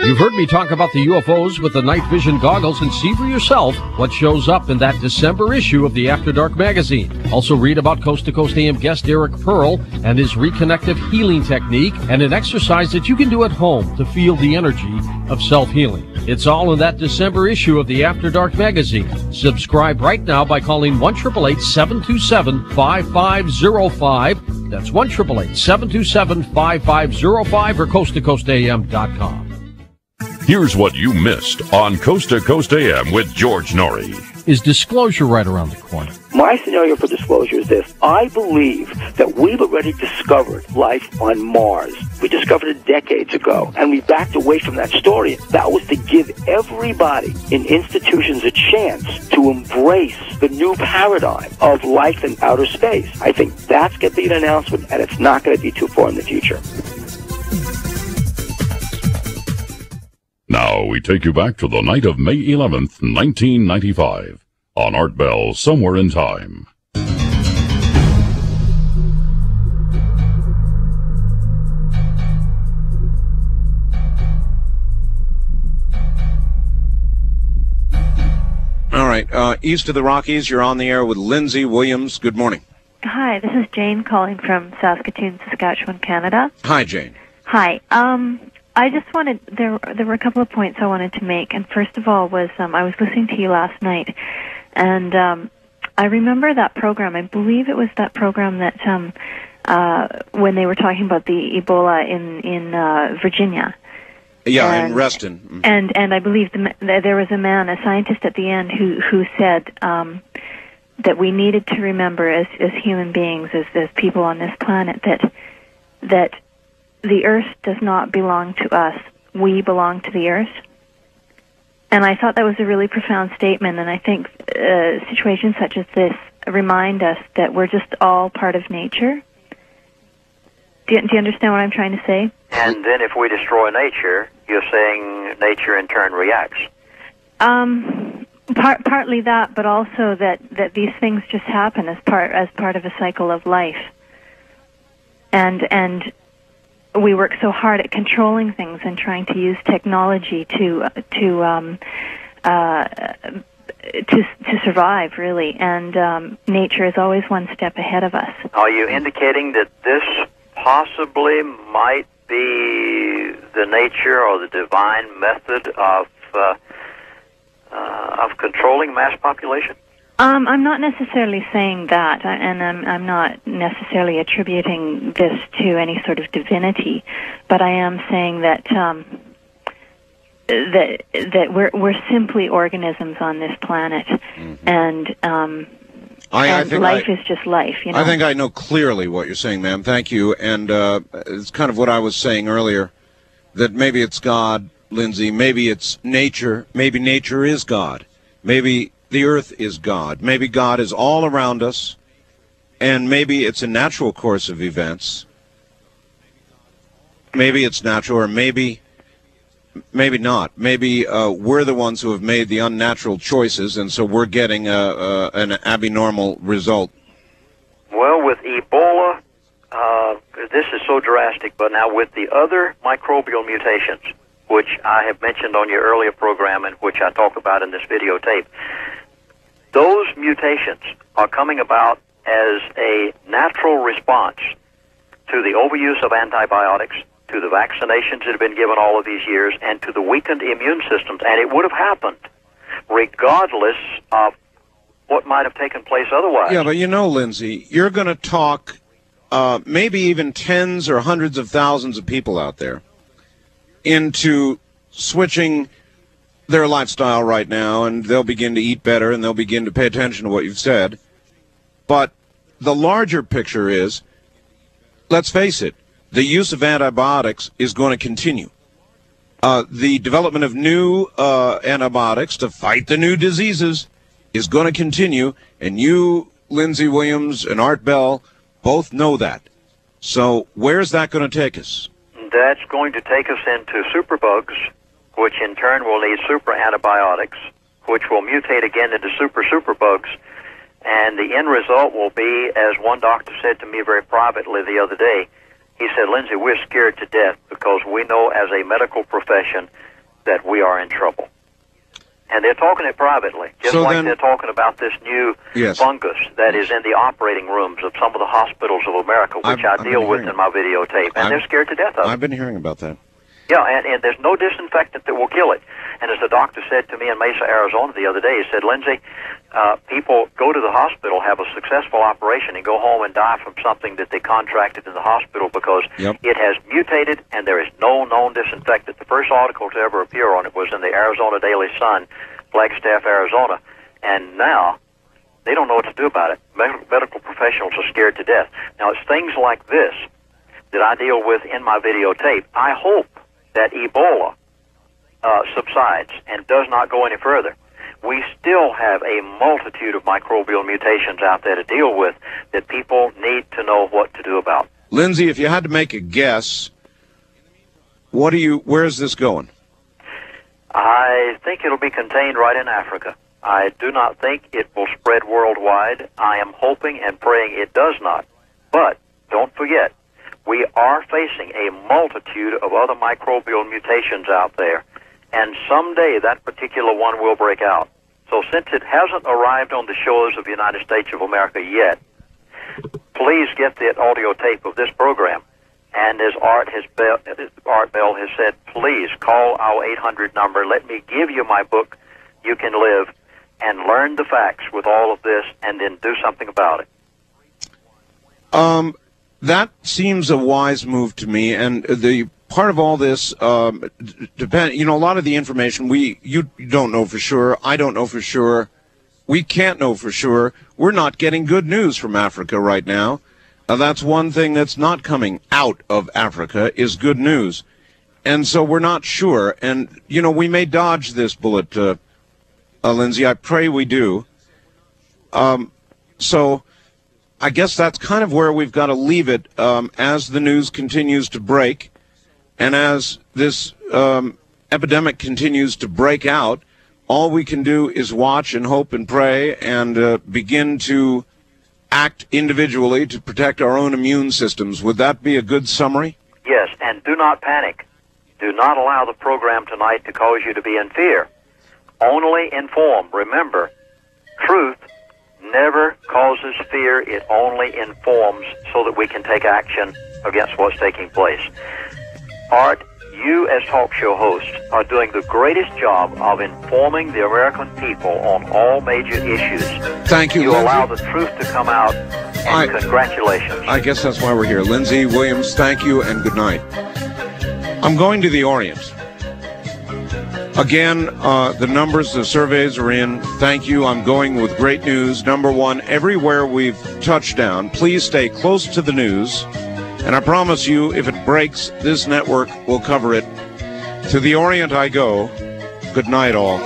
You've heard me talk about the UFOs with the night vision goggles, and see for yourself what shows up in that December issue of the After Dark magazine. Also read about Coast to Coast AM guest Eric Pearl and his reconnective healing technique, and an exercise that you can do at home to feel the energy of self-healing. It's all in that December issue of the After Dark magazine. Subscribe right now by calling 1-888-727-5505. That's 1-888-727-5505 or coasttocoastam.com. Here's what you missed on Coast to Coast AM with George Norrie. Is disclosure right around the corner? My scenario for disclosure is this. I believe that we've already discovered life on Mars. We discovered it decades ago, and we backed away from that story. That was to give everybody in institutions a chance to embrace the new paradigm of life in outer space. I think that's going to be an announcement, and it's not going to be too far in the future. Now we take you back to the night of May 11th, 1995, on Art Bell, Somewhere in Time. All right, east of the Rockies, you're on the air with Lindsay Williams. Good morning. Hi, this is Jane calling from Saskatoon, Saskatchewan, Canada. Hi, Jane. Hi. I just wanted, there were a couple of points I wanted to make, and first of all was, I was listening to you last night, and I remember that program. I believe it was that program that, when they were talking about the Ebola in Virginia. Yeah, in Reston. Mm-hmm. And I believe there was a man, a scientist at the end, who said that we needed to remember as human beings, as people on this planet, that the Earth does not belong to us. We belong to the Earth. And I thought that was a really profound statement, and I think situations such as this remind us that we're just all part of nature. Do you understand what I'm trying to say? And then if we destroy nature, you're saying nature in turn reacts. Partly that, but also that these things just happen as part of a cycle of life. And we work so hard at controlling things and trying to use technology to survive, really. And nature is always one step ahead of us. Are you indicating that this possibly might be the nature or the divine method of controlling mass population? I'm not necessarily saying that, and I'm not necessarily attributing this to any sort of divinity, but I am saying that that we're simply organisms on this planet, mm-hmm. and I think life is just life. You know? I think I know clearly what you're saying, ma'am. Thank you. And it's kind of what I was saying earlier, that maybe it's God, Lindsay. Maybe it's nature. Maybe nature is God. Maybe the Earth is God. Maybe God is all around us, and maybe it's a natural course of events. Maybe it's natural, or maybe not. Maybe we're the ones who have made the unnatural choices, and so we're getting an abnormal result. Well, with Ebola, this is so drastic, but now with the other microbial mutations, which I have mentioned on your earlier program and which I talk about in this videotape, those mutations are coming about as a natural response to the overuse of antibiotics, to the vaccinations that have been given all of these years, and to the weakened immune systems. And it would have happened regardless of what might have taken place otherwise. Yeah, but you know, Lindsay, you're going to talk maybe even tens or hundreds of thousands of people out there into switching their lifestyle right now, and they'll begin to eat better, and they'll begin to pay attention to what you've said. But the larger picture is, let's face it, the use of antibiotics is going to continue. The development of new antibiotics to fight the new diseases is going to continue, and you, Lindsay Williams and Art Bell, both know that. So where's that going to take us? That's going to take us into superbugs, which in turn will need super antibiotics, which will mutate again into superbugs. And the end result will be, as one doctor said to me very privately the other day, he said, Lindsay, we're scared to death because we know as a medical profession that we are in trouble. And they're talking it privately, just So like then- they're talking about this new Yes. fungus that is in the operating rooms of some of the hospitals of America, which I've I been deal with hearing- in my videotape, and they're scared to death of it. I've been hearing about that. Yeah, and there's no disinfectant that will kill it. And as the doctor said to me in Mesa, Arizona the other day, he said, Lindsay, people go to the hospital, have a successful operation, and go home and die from something that they contracted in the hospital because it has mutated and there is no known disinfectant. The first article to ever appear on it was in the Arizona Daily Sun, Flagstaff, Arizona. And now they don't know what to do about it. Medical professionals are scared to death. Now, it's things like this that I deal with in my videotape. I hope that Ebola subsides and does not go any further. We still have a multitude of microbial mutations out there to deal with that people need to know what to do about. Lindsay, if you had to make a guess, where is this going? I think it'll be contained right in Africa. I do not think it will spread worldwide. I am hoping and praying it does not. But don't forget, we are facing a multitude of other microbial mutations out there, and someday that particular one will break out. So since it hasn't arrived on the shores of the United States of America yet, please get the audio tape of this program. And as Art Bell has said, please call our 800 number. Let me give you my book, You Can Live, and learn the facts with all of this, and then do something about it. That seems a wise move to me, and the part of all this depend. You know, a lot of the information you don't know for sure. I don't know for sure. We can't know for sure. We're not getting good news from Africa right now. That's one thing that's not coming out of Africa is good news, and so we're not sure. And you know, we may dodge this bullet, Lindsay. I pray we do. So. I guess that's kind of where we've got to leave it as the news continues to break and as this epidemic continues to break out. All we can do is watch and hope and pray and begin to act individually to protect our own immune systems. Would that be a good summary? Yes, and do not panic. Do not allow the program tonight to cause you to be in fear. Only inform. Remember, truth never causes fear. It only informs so that we can take action against what's taking place. Art, you as talk show hosts are doing the greatest job of informing the American people on all major issues. Thank you, You Lindsay. allow the truth to come out, and congratulations. I guess that's why we're here. Lindsay Williams, thank you and good night. I'm going to the Orient. Again, the numbers, the surveys are in. Thank you. I'm going with great news. Number one, everywhere we've touched down, please stay close to the news. And I promise you, if it breaks, this network will cover it. To the Orient I go. Good night, all.